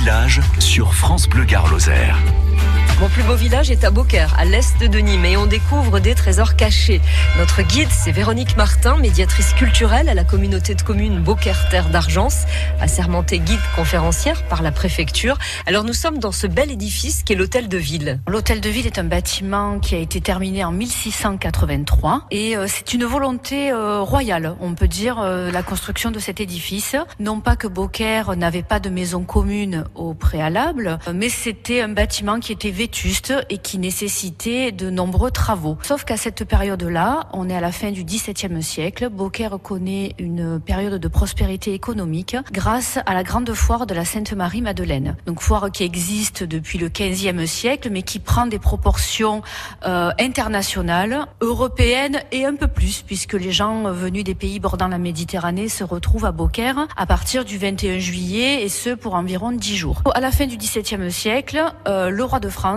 village sur France Bleu Gard Lozère. Mon plus beau village est à Beaucaire, à l'est de Nîmes, et on découvre des trésors cachés. Notre guide, c'est Véronique Martin, médiatrice culturelle à la communauté de communes Beaucaire Terre d'Argence, assermentée guide conférencière par la préfecture. Alors nous sommes dans ce bel édifice qui est l'hôtel de ville. L'hôtel de ville est un bâtiment qui a été terminé en 1683 et c'est une volonté royale, on peut dire, la construction de cet édifice. Non pas que Beaucaire n'avait pas de maison commune au préalable, mais c'était un bâtiment qui était vétuste et qui nécessitait de nombreux travaux. Sauf qu'à cette période-là, on est à la fin du XVIIe siècle, Beaucaire connaît une période de prospérité économique grâce à la grande foire de la Sainte-Marie-Madeleine. Donc foire qui existe depuis le XVe siècle, mais qui prend des proportions internationales, européennes et un peu plus, puisque les gens venus des pays bordant la Méditerranée se retrouvent à Beaucaire à partir du 21 juillet, et ce pour environ 10 jours. À la fin du XVIIe siècle, le roi de France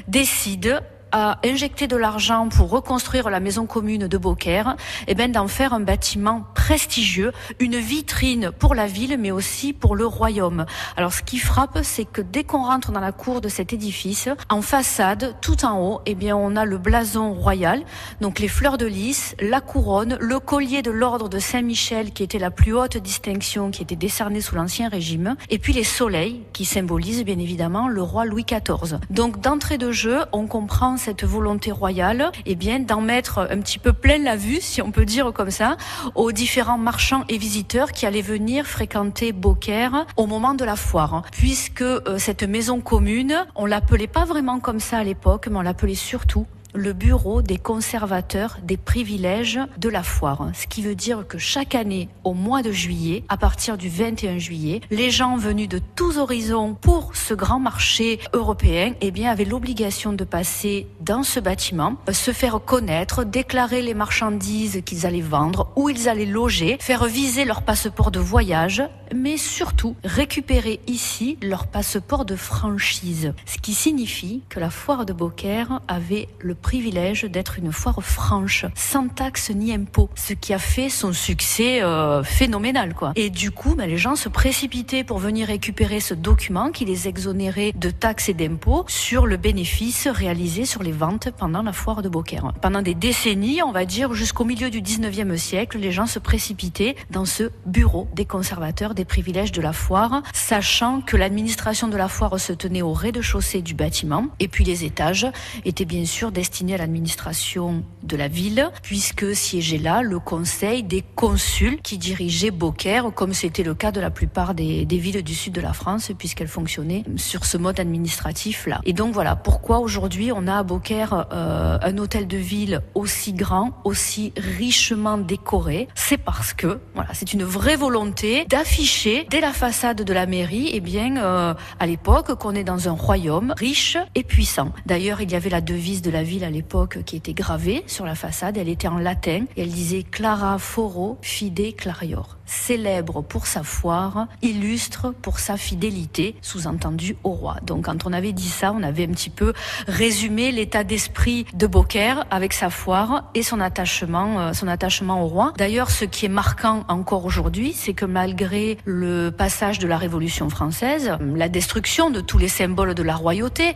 décide à injecter de l'argent pour reconstruire la maison commune de Beaucaire, et d'en faire un bâtiment prestigieux, une vitrine pour la ville, mais aussi pour le royaume. Alors, ce qui frappe, c'est que dès qu'on rentre dans la cour de cet édifice, en façade, tout en haut, on a le blason royal, donc les fleurs de lys, la couronne, le collier de l'ordre de Saint-Michel, qui était la plus haute distinction qui était décernée sous l'Ancien Régime, et puis les soleils, qui symbolisent bien évidemment le roi Louis XIV. Donc, d'entrée de jeu, on comprend cette volonté royale, d'en mettre un petit peu plein la vue, si on peut dire comme ça, aux différents marchands et visiteurs qui allaient venir fréquenter Beaucaire au moment de la foire. Puisque cette maison commune, on l'appelait pas vraiment comme ça à l'époque, mais on l'appelait surtout le bureau des conservateurs des privilèges de la foire. Ce qui veut dire que chaque année, au mois de juillet, à partir du 21 juillet, les gens venus de tous horizons pour ce grand marché européen, avaient l'obligation de passer dans ce bâtiment, se faire connaître, déclarer les marchandises qu'ils allaient vendre, où ils allaient loger, faire viser leur passeport de voyage, mais surtout récupérer ici leur passeport de franchise. Ce qui signifie que la foire de Beaucaire avait le privilège d'être une foire franche, sans taxes ni impôts, ce qui a fait son succès phénoménal, quoi. Et du coup, les gens se précipitaient pour venir récupérer ce document qui les exonérait de taxes et d'impôts sur le bénéfice réalisé sur les ventes pendant la foire de Beaucaire. Pendant des décennies, on va dire jusqu'au milieu du 19e siècle, les gens se précipitaient dans ce bureau des conservateurs des privilèges de la foire, sachant que l'administration de la foire se tenait au rez-de-chaussée du bâtiment, et puis les étages étaient bien sûr destinés à l'administration de la ville, puisque siégeait là le conseil des consuls qui dirigeaient Beaucaire, comme c'était le cas de la plupart des villes du sud de la France, puisqu'elles fonctionnaient sur ce mode administratif-là. Et donc voilà, pourquoi aujourd'hui on a à Beaucaire un hôtel de ville aussi grand, aussi richement décoré. C'est parce que, c'est une vraie volonté d'afficher dès la façade de la mairie, à l'époque, qu'on est dans un royaume riche et puissant. D'ailleurs, il y avait la devise de la ville à l'époque qui était gravée sur la façade. Elle était en latin et elle disait Clara Foro Fide Clarior. Célèbre pour sa foire, illustre pour sa fidélité, sous-entendu au roi. Donc quand on avait dit ça, on avait un petit peu résumé l'état d'esprit de Beaucaire avec sa foire et son attachement au roi. D'ailleurs, ce qui est marquant encore aujourd'hui, c'est que malgré le passage de la Révolution française, la destruction de tous les symboles de la royauté,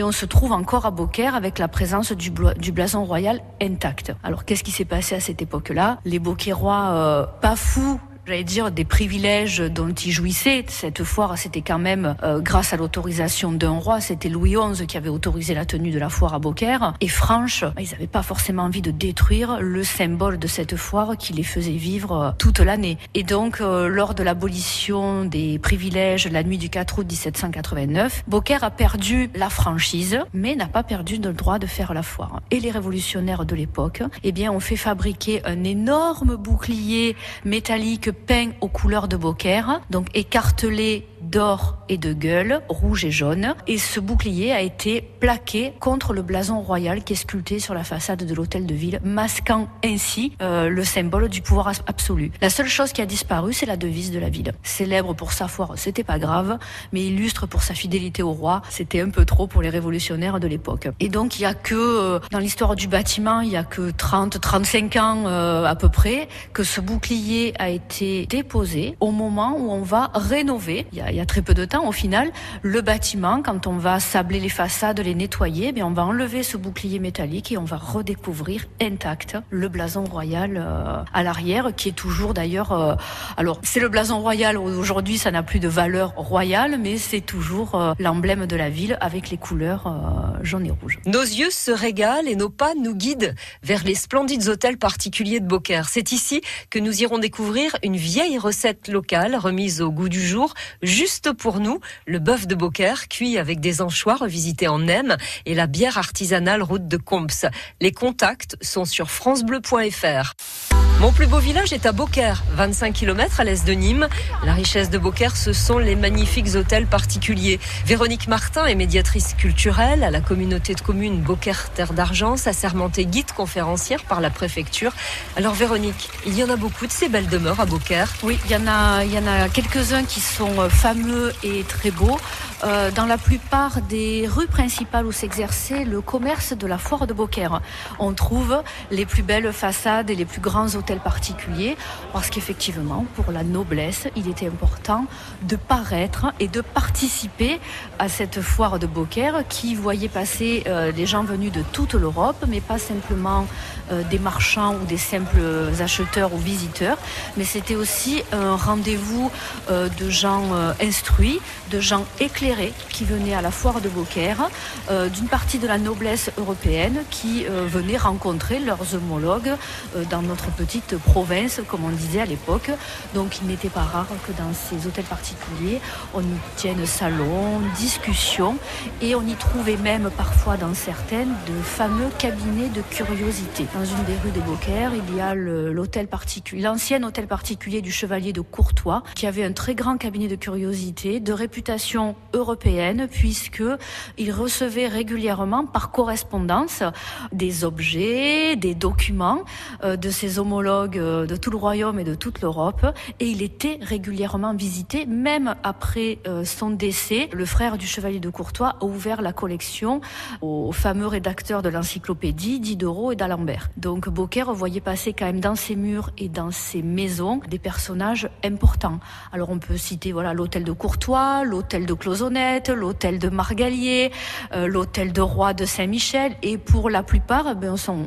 on se trouve encore à Beaucaire avec la présence du blason royal intact. Alors qu'est-ce qui s'est passé à cette époque-là ? Les Beaucairois, pas fous, j'allais dire, des privilèges dont ils jouissaient. Cette foire, c'était quand même grâce à l'autorisation d'un roi. C'était Louis XI qui avait autorisé la tenue de la foire à Beaucaire. Et franche, ils n'avaient pas forcément envie de détruire le symbole de cette foire qui les faisait vivre toute l'année. Et donc, lors de l'abolition des privilèges, la nuit du 4 août 1789, Beaucaire a perdu la franchise, mais n'a pas perdu le droit de faire la foire. Et les révolutionnaires de l'époque, ont fait fabriquer un énorme bouclier métallique peint aux couleurs de Beaucaire, donc écartelé d'or et de gueules, rouge et jaune. Et ce bouclier a été plaqué contre le blason royal qui est sculpté sur la façade de l'hôtel de ville, masquant ainsi le symbole du pouvoir absolu. La seule chose qui a disparu, c'est la devise de la ville. Célèbre pour sa foire, c'était pas grave, mais illustre pour sa fidélité au roi, c'était un peu trop pour les révolutionnaires de l'époque. Et donc, il y a que, dans l'histoire du bâtiment, il y a que 35 ans à peu près, que ce bouclier a été déposé au moment où on va rénover. Il y a y a très peu de temps, au final, le bâtiment, quand on va sabler les façades, les nettoyer, on va enlever ce bouclier métallique et on va redécouvrir intact le blason royal à l'arrière, qui est toujours d'ailleurs... alors, c'est le blason royal, aujourd'hui ça n'a plus de valeur royale, mais c'est toujours l'emblème de la ville avec les couleurs jaune et rouge. Nos yeux se régalent et nos pas nous guident vers les splendides hôtels particuliers de Beaucaire. C'est ici que nous irons découvrir une vieille recette locale remise au goût du jour, juste pour nous, le bœuf de Beaucaire cuit avec des anchois revisité en Nem et la bière artisanale route de Comps. Les contacts sont sur francebleu.fr. Mon plus beau village est à Beaucaire, 25 km à l'est de Nîmes. La richesse de Beaucaire, ce sont les magnifiques hôtels particuliers. Véronique Martin est médiatrice culturelle à la communauté de communes Beaucaire Terre d'Argence, assermentée guide conférencière par la préfecture. Alors Véronique, il y en a beaucoup de ces belles demeures à Beaucaire. Oui, il y en a quelques-uns qui sont fameux et très beaux. Dans la plupart des rues principales où s'exerçait le commerce de la foire de Beaucaire, on trouve les plus belles façades et les plus grands hôtels particuliers, parce qu'effectivement, pour la noblesse, il était important de paraître et de participer à cette foire de Beaucaire qui voyait passer des gens venus de toute l'Europe, mais pas simplement des marchands ou des simples acheteurs ou visiteurs, mais c'était aussi un rendez-vous de gens instruits, de gens éclairés qui venaient à la foire de Beaucaire, d'une partie de la noblesse européenne qui venait rencontrer leurs homologues dans notre petite province, comme on disait à l'époque. Donc il n'était pas rare que dans ces hôtels particuliers, on y tienne salon, discussion, et on y trouvait même parfois dans certaines de fameux cabinets de curiosité. Dans une des rues de Beaucaire, il y a l'ancien hôtel particulier du chevalier de Courtois, qui avait un très grand cabinet de curiosité, de réputation européenne, puisqu'il recevait régulièrement par correspondance des objets, des documents de ses homologues de tout le royaume et de toute l'Europe, et il était régulièrement visité, même après son décès. Le frère du chevalier de Courtois a ouvert la collection aux fameux rédacteurs de l'encyclopédie, Diderot et d'Alembert. Donc Beaucaire voyait passer quand même dans ses murs et dans ses maisons des personnages importants. Alors on peut citer l'hôtel de Courtois, l'hôtel de Cloisonnette, l'hôtel de Margalier, l'hôtel de Roi de Saint-Michel, et pour la plupart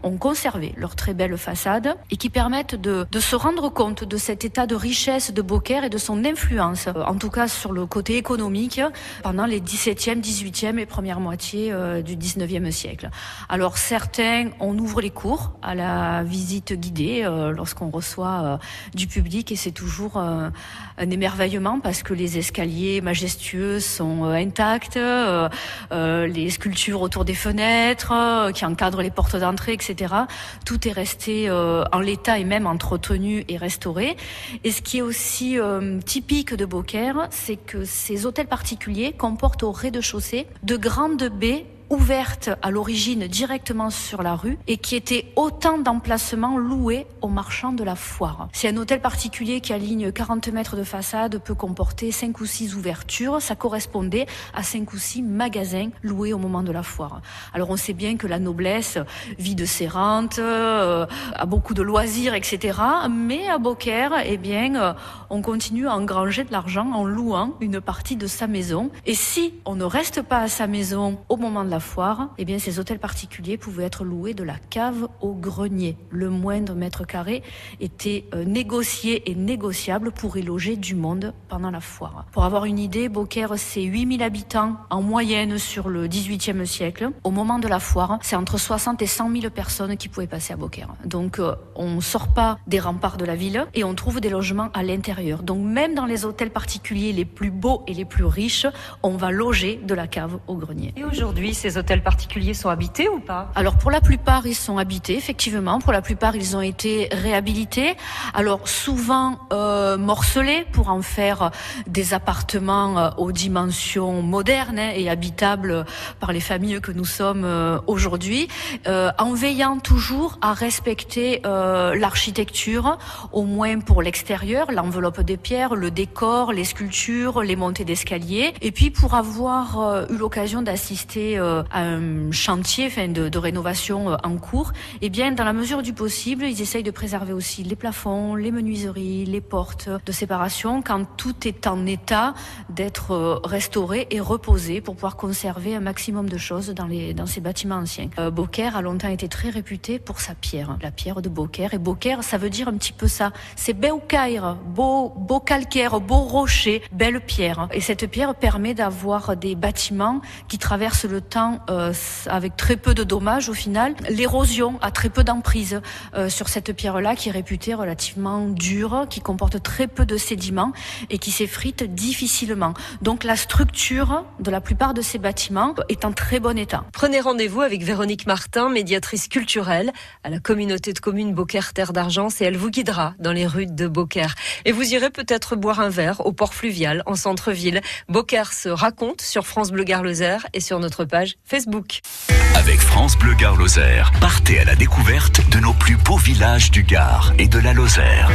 ont conservé leurs très belles façades et qui permettent de se rendre compte de cet état de richesse de Beaucaire et de son influence, en tout cas sur le côté économique, pendant les 17e, 18e et première moitié du 19e siècle. Alors certains, on ouvre les cours à la visite guidée lorsqu'on reçoit du public, et c'est toujours un émerveillement parce que les escaliers majestueux sont intacts, les sculptures autour des fenêtres qui encadrent les portes d'entrée, etc. Tout est resté en l'état et même entretenu et restauré. Et ce qui est aussi typique de Beaucaire, c'est que ces hôtels particuliers comportent au rez-de-chaussée de grandes baies ouverte à l'origine directement sur la rue et qui était autant d'emplacements loués aux marchands de la foire. C'est un hôtel particulier qui aligne 40 mètres de façade, peut comporter 5 ou 6 ouvertures. Ça correspondait à 5 ou 6 magasins loués au moment de la foire. Alors on sait bien que la noblesse vit de ses rentes, a beaucoup de loisirs, etc. Mais à Beaucaire, on continue à engranger de l'argent en louant une partie de sa maison. Et si on ne reste pas à sa maison au moment de la foire, ces hôtels particuliers pouvaient être loués de la cave au grenier. Le moindre mètre carré était négocié et négociable pour y loger du monde pendant la foire. Pour avoir une idée, Beaucaire, c'est 8000 habitants en moyenne sur le 18e siècle. Au moment de la foire, c'est entre 60 et 100 000 personnes qui pouvaient passer à Beaucaire. Donc on sort pas des remparts de la ville et on trouve des logements à l'intérieur. Donc même dans les hôtels particuliers les plus beaux et les plus riches, on va loger de la cave au grenier. Et aujourd'hui, ces hôtels particuliers sont habités ou pas ? Alors pour la plupart, ils sont habités, effectivement. Pour la plupart, ils ont été réhabilités. Alors souvent morcelés pour en faire des appartements aux dimensions modernes et habitables par les familles que nous sommes aujourd'hui, en veillant toujours à respecter l'architecture, au moins pour l'extérieur, l'enveloppe des pierres, le décor, les sculptures, les montées d'escalier. Et puis pour avoir eu l'occasion d'assister un chantier de rénovation en cours, eh bien, dans la mesure du possible, ils essayent de préserver aussi les plafonds, les menuiseries, les portes de séparation, quand tout est en état d'être restauré et reposé pour pouvoir conserver un maximum de choses dans ces bâtiments anciens. Beaucaire a longtemps été très réputé pour sa pierre, la pierre de Beaucaire. Et Beaucaire, ça veut dire un petit peu ça. C'est Beaucaire, beau calcaire, beau rocher, belle pierre. Et cette pierre permet d'avoir des bâtiments qui traversent le temps avec très peu de dommages au final. L'érosion a très peu d'emprise sur cette pierre-là qui est réputée relativement dure, qui comporte très peu de sédiments et qui s'effrite difficilement. Donc la structure de la plupart de ces bâtiments est en très bon état. Prenez rendez-vous avec Véronique Martin, médiatrice culturelle à la communauté de communes Beaucaire Terre d'Argence, et elle vous guidera dans les rues de Beaucaire. Et vous irez peut-être boire un verre au port fluvial en centre-ville. Beaucaire se raconte sur France Bleu Gard-Lozère et sur notre page Facebook. Avec France Bleu Gard-Lozère, partez à la découverte de nos plus beaux villages du Gard et de la Lozère.